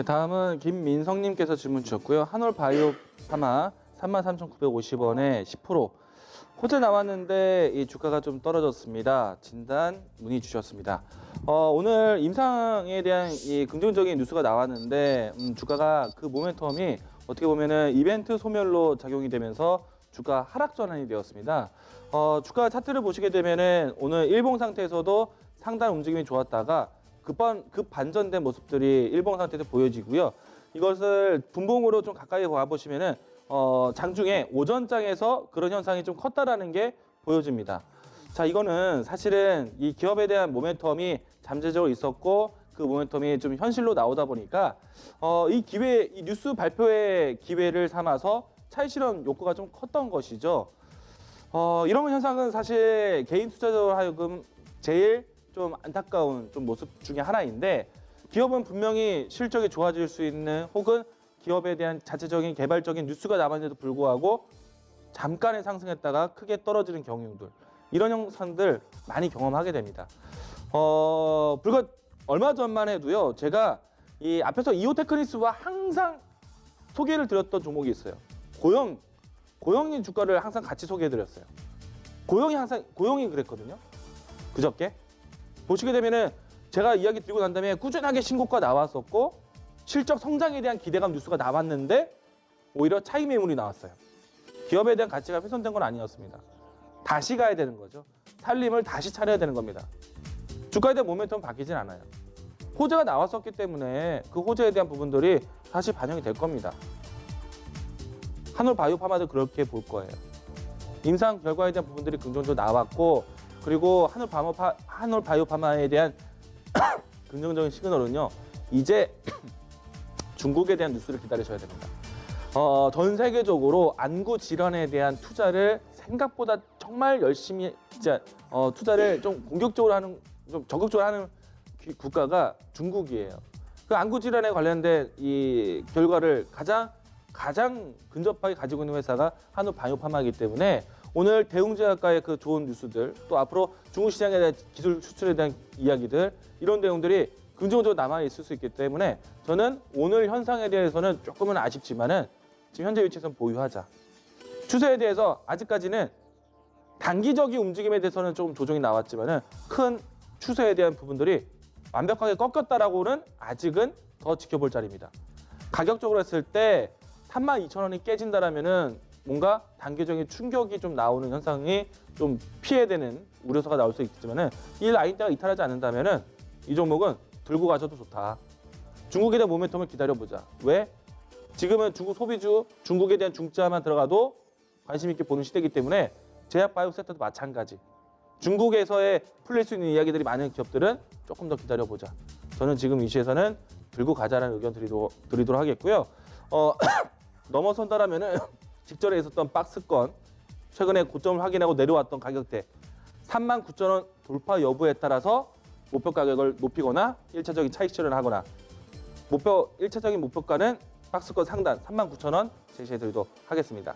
다음은 김민성님께서 질문 주셨고요. 한올 바이오 파마 33,950원에 10%. 호재 나왔는데 이 주가가 좀 떨어졌습니다. 진단 문의 주셨습니다. 오늘 임상에 대한 이 긍정적인 뉴스가 나왔는데 주가가 그 모멘텀이 어떻게 보면은 이벤트 소멸로 작용이 되면서 주가 하락 전환이 되었습니다. 주가 차트를 보시게 되면은 오늘 일봉 상태에서도 상단 움직임이 좋았다가 급 반전된 모습들이 일봉 상태에서 보여지고요. 이것을 분봉으로 좀 가까이 와보시면은 장중에 오전장에서 그런 현상이 좀 컸다라는 게 보여집니다. 자, 이거는 사실은 이 기업에 대한 모멘텀이 잠재적으로 있었고 그 모멘텀이 좀 현실로 나오다 보니까 이 뉴스 발표의 기회를 삼아서 차익 실현 욕구가 좀 컸던 것이죠. 이런 현상은 사실 개인 투자자로 하여금 제일 좀 안타까운 좀 모습 중에 하나인데 기업은 분명히 실적이 좋아질 수 있는 혹은 기업에 대한 자체적인 개발적인 뉴스가 나왔는데도 불구하고 잠깐의 상승했다가 크게 떨어지는 경우들 이런 현상들 많이 경험하게 됩니다. 불과 얼마 전만 해도요. 제가 이 앞에서 이오테크니스와 항상 소개를 드렸던 종목이 있어요. 고영이 주가를 항상 같이 소개해드렸어요. 고영이 그랬거든요. 그저께 보시게 되면은 제가 이야기 드리고 난 다음에 꾸준하게 신고가 나왔었고 실적 성장에 대한 기대감 뉴스가 나왔는데 오히려 차익 매물이 나왔어요. 기업에 대한 가치가 훼손된 건 아니었습니다. 다시 가야 되는 거죠. 살림을 다시 차려야 되는 겁니다. 주가에 대한 모멘텀은 바뀌진 않아요. 호재가 나왔었기 때문에 그 호재에 대한 부분들이 다시 반영이 될 겁니다. 한올 바이오 파마도 그렇게 볼 거예요. 임상 결과에 대한 부분들이 긍정적으로 나왔고 그리고 한올 바이오 파마에 대한 긍정적인 시그널은요. 이제 중국에 대한 뉴스를 기다리셔야 됩니다. 전 세계적으로 안구 질환에 대한 투자를 생각보다 정말 열심히 진짜 투자를 좀 공격적으로 하는 좀 적극적으로 하는 국가가 중국이에요. 그 안구 질환에 관련된 이 결과를 가장 근접하게 가지고 있는 회사가 한올 바이오 파마이기 때문에 오늘 대웅제약과의 그 좋은 뉴스들 또 앞으로 중국 시장에 대한 기술 수출에 대한 이야기들 이런 내용들이 긍정적으로 남아 있을 수 있기 때문에 저는 오늘 현상에 대해서는 조금은 아쉽지만은 지금 현재 위치에서는 보유하자. 추세에 대해서 아직까지는 단기적인 움직임에 대해서는 조금 조정이 나왔지만은 큰 추세에 대한 부분들이 완벽하게 꺾였다라고는 아직은 더 지켜볼 자리입니다. 가격적으로 했을 때 32,000원이 깨진다라면은 뭔가 단기적인 충격이 좀 나오는 현상이 좀 피해되는 우려서가 나올 수 있겠지만은 이 라인대가 이탈하지 않는다면은 이 종목은 들고 가셔도 좋다. 중국에 대한 모멘텀을 기다려보자. 왜? 지금은 중국 소비주, 중국에 대한 중자만 들어가도 관심 있게 보는 시대이기 때문에 제약바이오 섹터도 마찬가지. 중국에서의 풀릴 수 있는 이야기들이 많은 기업들은 조금 더 기다려보자. 저는 지금 위치에서는 들고 가자라는 의견 드리도록 하겠고요. 넘어선다라면은 직전에 있었던 박스권, 최근에 고점을 확인하고 내려왔던 가격대 39,000원 돌파 여부에 따라서 목표 가격을 높이거나 1차적인 차익 실현을 하거나 1차적인 목표가는 박스권 상단 39,000원 제시해 드리도록 하겠습니다.